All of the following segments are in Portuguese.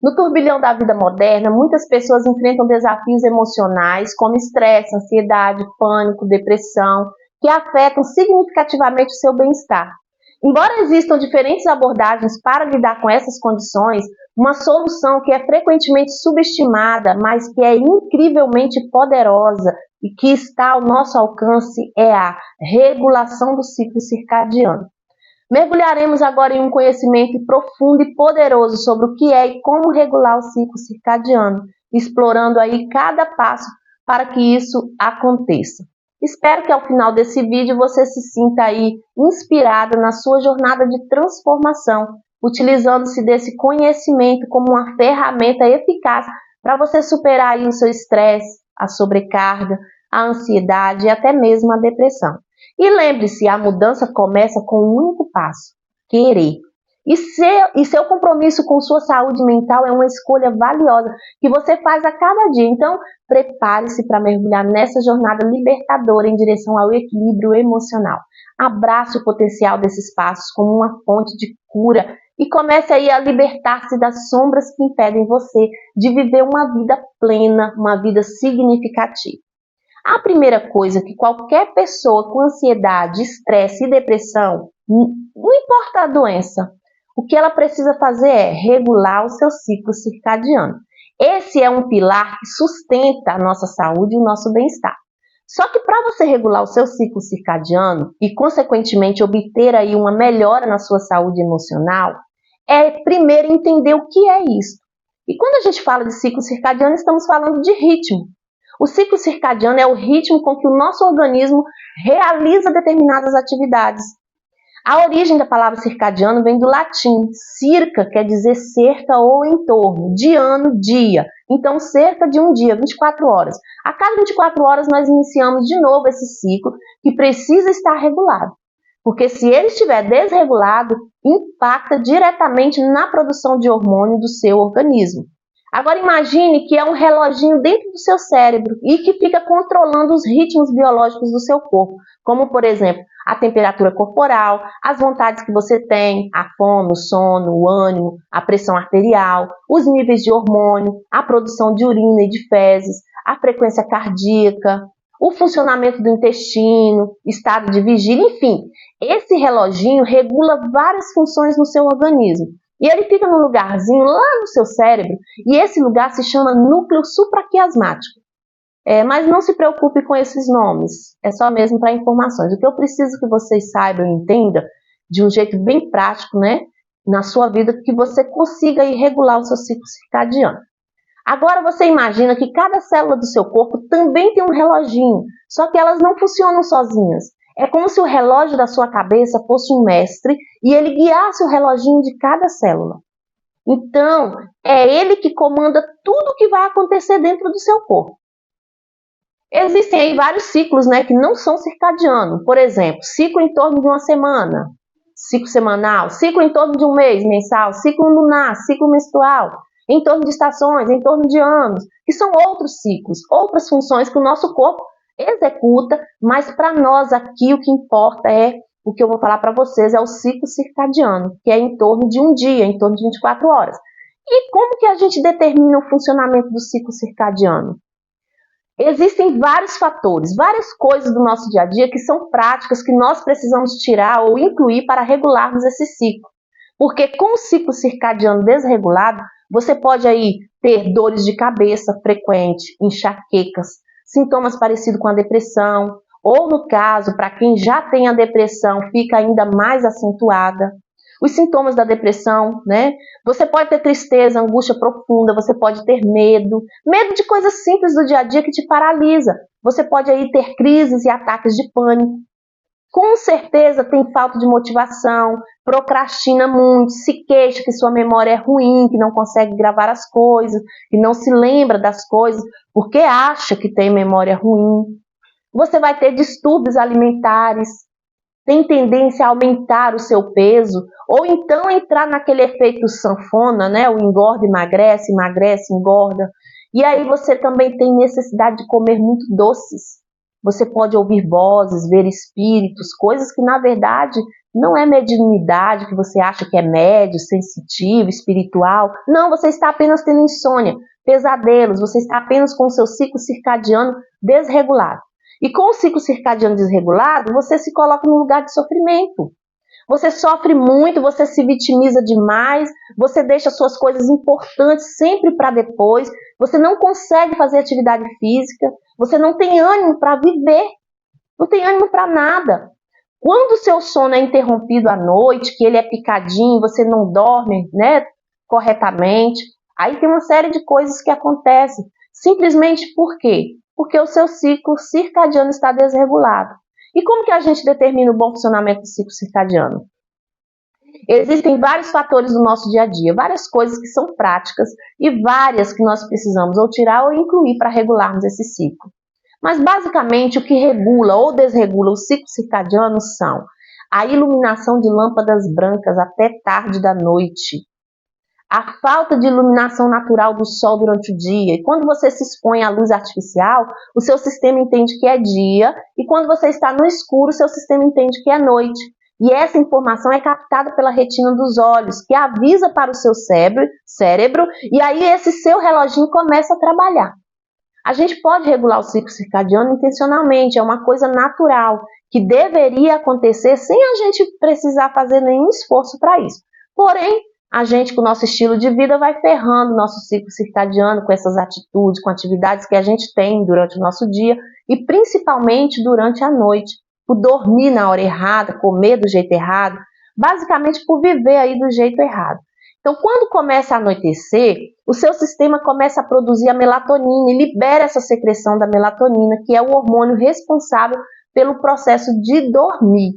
No turbilhão da vida moderna, muitas pessoas enfrentam desafios emocionais como estresse, ansiedade, pânico, depressão, que afetam significativamente o seu bem-estar. Embora existam diferentes abordagens para lidar com essas condições, uma solução que é frequentemente subestimada, mas que é incrivelmente poderosa e que está ao nosso alcance é a regulação do ciclo circadiano. Mergulharemos agora em um conhecimento profundo e poderoso sobre o que é e como regular o ciclo circadiano, explorando aí cada passo para que isso aconteça. Espero que ao final desse vídeo você se sinta aí inspirado na sua jornada de transformação, utilizando-se desse conhecimento como uma ferramenta eficaz para você superar aí o seu estresse, a sobrecarga, a ansiedade e até mesmo a depressão. E lembre-se, a mudança começa com um único passo: querer. E seu compromisso com sua saúde mental é uma escolha valiosa que você faz a cada dia. Então, prepare-se para mergulhar nessa jornada libertadora em direção ao equilíbrio emocional. Abrace o potencial desses passos como uma fonte de cura e comece aí a libertar-se das sombras que impedem você de viver uma vida plena, uma vida significativa. A primeira coisa que qualquer pessoa com ansiedade, estresse e depressão, não importa a doença, o que ela precisa fazer é regular o seu ciclo circadiano. Esse é um pilar que sustenta a nossa saúde e o nosso bem-estar. Só que para você regular o seu ciclo circadiano e, consequentemente, obter aí uma melhora na sua saúde emocional, é primeiro entender o que é isso. E quando a gente fala de ciclo circadiano, estamos falando de ritmo. O ciclo circadiano é o ritmo com que o nosso organismo realiza determinadas atividades. A origem da palavra circadiano vem do latim. Circa quer dizer cerca ou em torno, diano, dia. Então, cerca de um dia, 24 horas. A cada 24 horas nós iniciamos de novo esse ciclo que precisa estar regulado. Porque se ele estiver desregulado, impacta diretamente na produção de hormônio do seu organismo. Agora imagine que é um reloginho dentro do seu cérebro e que fica controlando os ritmos biológicos do seu corpo, como por exemplo, a temperatura corporal, as vontades que você tem, a fome, o sono, o ânimo, a pressão arterial, os níveis de hormônio, a produção de urina e de fezes, a frequência cardíaca, o funcionamento do intestino, estado de vigília, enfim. Esse reloginho regula várias funções no seu organismo. E ele fica num lugarzinho lá no seu cérebro, e esse lugar se chama núcleo supraquiasmático. Mas não se preocupe com esses nomes, é só mesmo para informações. O que eu preciso que vocês saibam e entendam, de um jeito bem prático, né, na sua vida, que você consiga aí regular o seu ciclo circadiano. Agora você imagina que cada célula do seu corpo também tem um reloginho, só que elas não funcionam sozinhas. É como se o relógio da sua cabeça fosse um mestre e ele guiasse o reloginho de cada célula. Então, é ele que comanda tudo o que vai acontecer dentro do seu corpo. Existem aí vários ciclos, né, que não são circadianos. Por exemplo, ciclo em torno de uma semana, ciclo semanal, ciclo em torno de um mês, mensal, ciclo lunar, ciclo menstrual, em torno de estações, em torno de anos, que são outros ciclos, outras funções que o nosso corpo executa, mas para nós aqui o que importa é o que eu vou falar para vocês, é o ciclo circadiano, que é em torno de um dia, em torno de 24 horas. E como que a gente determina o funcionamento do ciclo circadiano? Existem vários fatores, várias coisas do nosso dia a dia que são práticas que nós precisamos tirar ou incluir para regularmos esse ciclo. Porque com o ciclo circadiano desregulado, você pode aí ter dores de cabeça frequentes, enxaquecas, sintomas parecidos com a depressão, ou no caso, para quem já tem a depressão, fica ainda mais acentuada. Os sintomas da depressão, né? Você pode ter tristeza, angústia profunda, você pode ter medo de coisas simples do dia a dia que te paralisa. Você pode aí ter crises e ataques de pânico. Com certeza tem falta de motivação, procrastina muito, se queixa que sua memória é ruim, que não consegue gravar as coisas, que não se lembra das coisas porque acha que tem memória ruim. Você vai ter distúrbios alimentares, tem tendência a aumentar o seu peso, ou então entrar naquele efeito sanfona, né? O engorda, emagrece, emagrece, engorda. E aí você também tem necessidade de comer muito doces. Você pode ouvir vozes, ver espíritos, coisas que na verdade Não é mediunidade que você acha que é médio, sensitivo, espiritual. Não, você está apenas tendo insônia, pesadelos, você está apenas com o seu ciclo circadiano desregulado. E com o ciclo circadiano desregulado, você se coloca no lugar de sofrimento. Você sofre muito, você se vitimiza demais, você deixa suas coisas importantes sempre para depois, você não consegue fazer atividade física, você não tem ânimo para viver, não tem ânimo para nada. Quando o seu sono é interrompido à noite, que ele é picadinho, você não dorme, né, corretamente, aí tem uma série de coisas que acontecem. Simplesmente por quê? Porque o seu ciclo circadiano está desregulado. E como que a gente determina o bom funcionamento do ciclo circadiano? Existem vários fatores do nosso dia a dia, várias coisas que são práticas e várias que nós precisamos ou tirar ou incluir para regularmos esse ciclo. Mas basicamente o que regula ou desregula o ciclo circadiano são a iluminação de lâmpadas brancas até tarde da noite, a falta de iluminação natural do sol durante o dia. E quando você se expõe à luz artificial, o seu sistema entende que é dia, e quando você está no escuro, o seu sistema entende que é noite. E essa informação é captada pela retina dos olhos, que avisa para o seu cérebro, e aí esse seu reloginho começa a trabalhar. A gente pode regular o ciclo circadiano intencionalmente, é uma coisa natural, que deveria acontecer sem a gente precisar fazer nenhum esforço para isso. Porém, a gente, com o nosso estilo de vida, vai ferrando o nosso ciclo circadiano com essas atitudes, com atividades que a gente tem durante o nosso dia e principalmente durante a noite, por dormir na hora errada, comer do jeito errado, basicamente por viver aí do jeito errado. Então, quando começa a anoitecer, o seu sistema começa a produzir a melatonina e libera essa secreção da melatonina, que é o hormônio responsável pelo processo de dormir.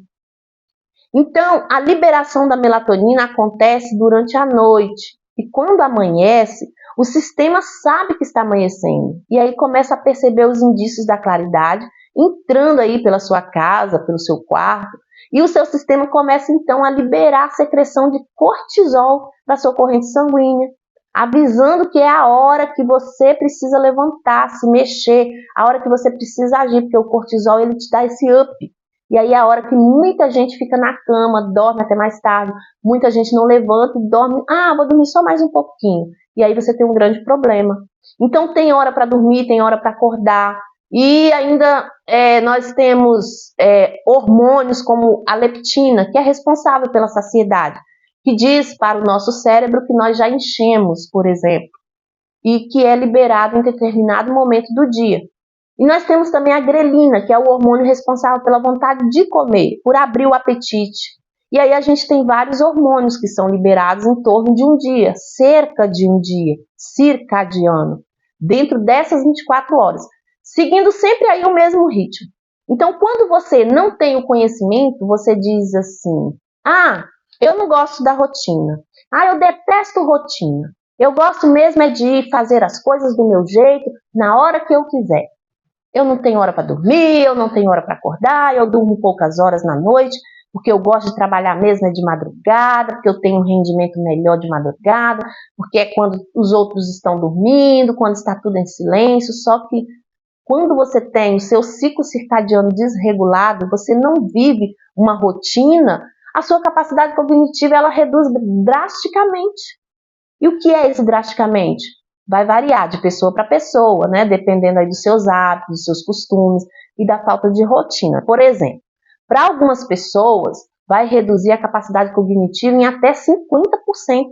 Então, a liberação da melatonina acontece durante a noite e quando amanhece, o sistema sabe que está amanhecendo e aí começa a perceber os indícios da claridade entrando aí pela sua casa, pelo seu quarto, e o seu sistema começa então a liberar a secreção de cortisol da sua corrente sanguínea, avisando que é a hora que você precisa levantar, se mexer, a hora que você precisa agir, porque o cortisol ele te dá esse up. E aí é a hora que muita gente fica na cama, dorme até mais tarde, muita gente não levanta e dorme, vou dormir só mais um pouquinho. E aí você tem um grande problema. Então tem hora para dormir, tem hora para acordar. E ainda nós temos hormônios como a leptina, que é responsável pela saciedade, que diz para o nosso cérebro que nós já enchemos, por exemplo, e que é liberado em determinado momento do dia. E nós temos também a grelina, que é o hormônio responsável pela vontade de comer, por abrir o apetite. E aí a gente tem vários hormônios que são liberados em torno de um dia, cerca de um dia, circadiano, dentro dessas 24 horas, seguindo sempre aí o mesmo ritmo. Então, quando você não tem o conhecimento, você diz assim, eu não gosto da rotina, eu detesto rotina, eu gosto mesmo é de fazer as coisas do meu jeito, na hora que eu quiser. Eu não tenho hora para dormir, eu não tenho hora para acordar, eu durmo poucas horas na noite, porque eu gosto de trabalhar mesmo de madrugada, porque eu tenho um rendimento melhor de madrugada, porque é quando os outros estão dormindo, quando está tudo em silêncio. Só que quando você tem o seu ciclo circadiano desregulado, você não vive uma rotina, a sua capacidade cognitiva ela reduz drasticamente. E o que é isso drasticamente? Vai variar de pessoa para pessoa, né? Dependendo aí dos seus hábitos, dos seus costumes e da falta de rotina. Por exemplo, para algumas pessoas vai reduzir a capacidade cognitiva em até 50%,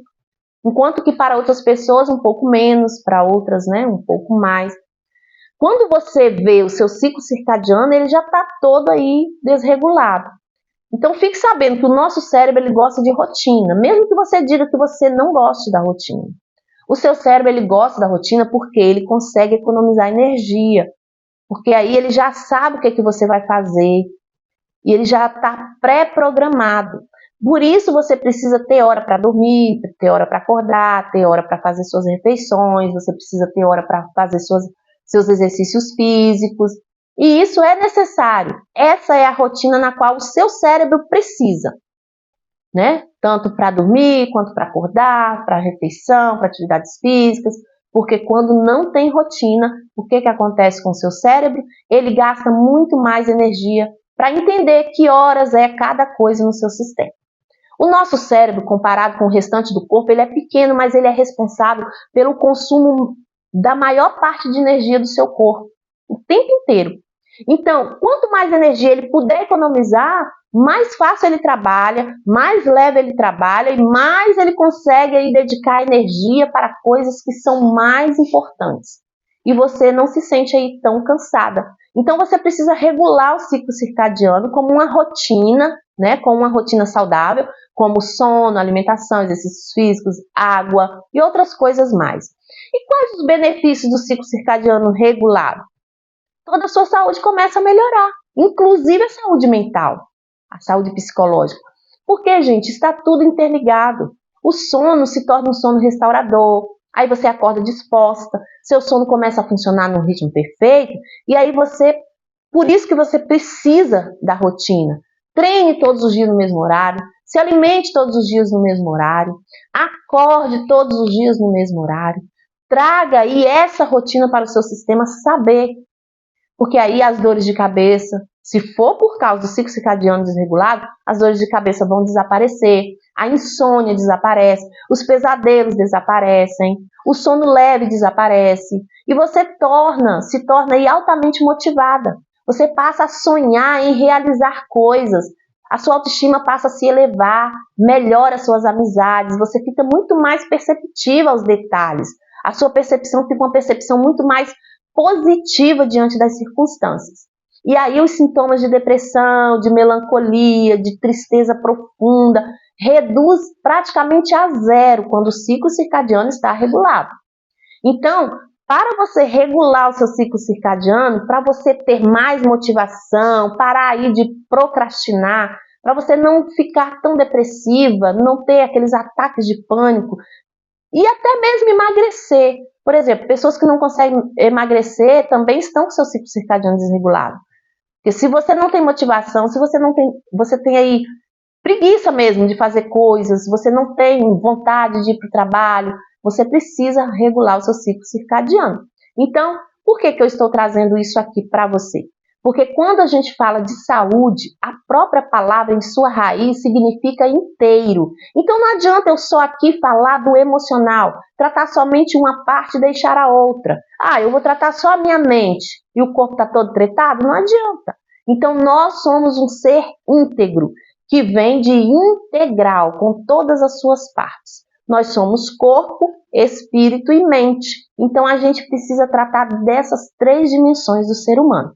enquanto que para outras pessoas um pouco menos, para outras, né, um pouco mais. Quando você vê o seu ciclo circadiano, ele já está todo aí desregulado. Então fique sabendo que o nosso cérebro ele gosta de rotina, mesmo que você diga que você não goste da rotina. O seu cérebro ele gosta da rotina porque ele consegue economizar energia, porque aí ele já sabe o que você vai fazer e ele já está pré-programado. Por isso você precisa ter hora para dormir, ter hora para acordar, ter hora para fazer suas refeições, você precisa ter hora para fazer seus exercícios físicos. E isso é necessário. Essa é a rotina na qual o seu cérebro precisa, né? Tanto para dormir, quanto para acordar, para refeição, para atividades físicas, porque quando não tem rotina, o que acontece com o seu cérebro? Ele gasta muito mais energia para entender que horas é cada coisa no seu sistema. O nosso cérebro, comparado com o restante do corpo, ele é pequeno, mas ele é responsável pelo consumo da maior parte de energia do seu corpo, o tempo inteiro. Então, quanto mais energia ele puder economizar, mais fácil ele trabalha, mais leve ele trabalha e mais ele consegue aí dedicar energia para coisas que são mais importantes. E você não se sente aí tão cansada. Então, você precisa regular o ciclo circadiano como uma rotina, né, com uma rotina saudável, como sono, alimentação, exercícios físicos, água e outras coisas mais. E quais os benefícios do ciclo circadiano regulado? Toda a sua saúde começa a melhorar, inclusive a saúde mental, a saúde psicológica. Porque, gente, está tudo interligado. O sono se torna um sono restaurador, aí você acorda disposta, seu sono começa a funcionar num ritmo perfeito, e aí por isso que você precisa da rotina. Treine todos os dias no mesmo horário, se alimente todos os dias no mesmo horário, acorde todos os dias no mesmo horário, traga aí essa rotina para o seu sistema saber. Porque aí as dores de cabeça, se for por causa do ciclo circadiano desregulado, as dores de cabeça vão desaparecer, a insônia desaparece, os pesadelos desaparecem, o sono leve desaparece e você se torna aí altamente motivada. Você passa a sonhar em realizar coisas, a sua autoestima passa a se elevar, melhora suas amizades, você fica muito mais perceptiva aos detalhes. A sua percepção fica uma percepção muito mais positiva diante das circunstâncias. E aí os sintomas de depressão, de melancolia, de tristeza profunda, reduz praticamente a zero quando o ciclo circadiano está regulado. Então, para você regular o seu ciclo circadiano, para você ter mais motivação, parar aí de procrastinar, para você não ficar tão depressiva, não ter aqueles ataques de pânico e até mesmo emagrecer. Por exemplo, pessoas que não conseguem emagrecer também estão com seu ciclo circadiano desregulado. Porque se você não tem motivação, se você tem aí preguiça mesmo de fazer coisas, você não tem vontade de ir para o trabalho, você precisa regular o seu ciclo circadiano. Então, por que eu estou trazendo isso aqui para você? Porque quando a gente fala de saúde, a própria palavra em sua raiz significa inteiro. Então não adianta eu só aqui falar do emocional, tratar somente uma parte e deixar a outra. Eu vou tratar só a minha mente e o corpo está todo tretado? Não adianta. Então nós somos um ser íntegro, que vem de integral, com todas as suas partes. Nós somos corpo, espírito e mente. Então a gente precisa tratar dessas 3 dimensões do ser humano.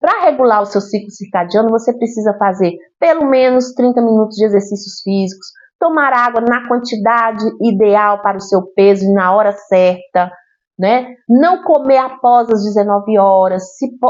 Para regular o seu ciclo circadiano, você precisa fazer pelo menos 30 minutos de exercícios físicos, tomar água na quantidade ideal para o seu peso e na hora certa, né? Não comer após as 19 horas,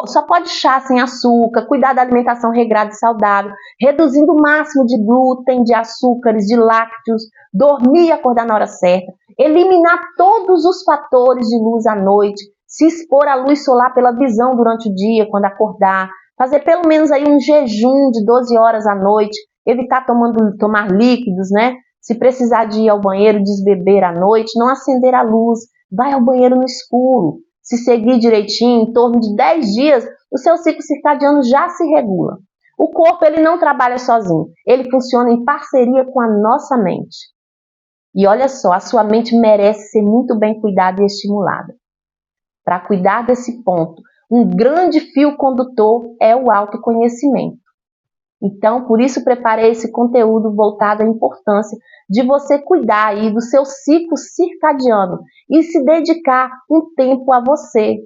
só pode chá sem açúcar, cuidar da alimentação regrada e saudável, reduzindo o máximo de glúten, de açúcares, de lácteos, dormir e acordar na hora certa, eliminar todos os fatores de luz à noite, se expor à luz solar pela visão durante o dia, quando acordar, fazer pelo menos aí um jejum de 12 horas à noite, evitar tomar líquidos, né? Se precisar de ir ao banheiro, desbeber à noite, não acender a luz, vai ao banheiro no escuro. Se seguir direitinho, em torno de 10 dias, o seu ciclo circadiano já se regula. O corpo ele não trabalha sozinho, ele funciona em parceria com a nossa mente. E olha só, a sua mente merece ser muito bem cuidada e estimulada. Para cuidar desse ponto, um grande fio condutor é o autoconhecimento. Então, por isso preparei esse conteúdo voltado à importância de você cuidar aí do seu ciclo circadiano e se dedicar um tempo a você.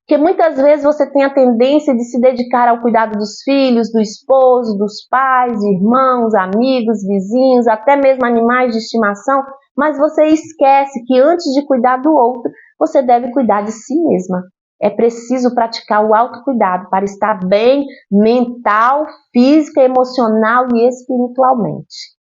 Porque muitas vezes você tem a tendência de se dedicar ao cuidado dos filhos, do esposo, dos pais, irmãos, amigos, vizinhos, até mesmo animais de estimação, mas você esquece que antes de cuidar do outro, você deve cuidar de si mesma. É preciso praticar o autocuidado para estar bem mental, física, emocional e espiritualmente.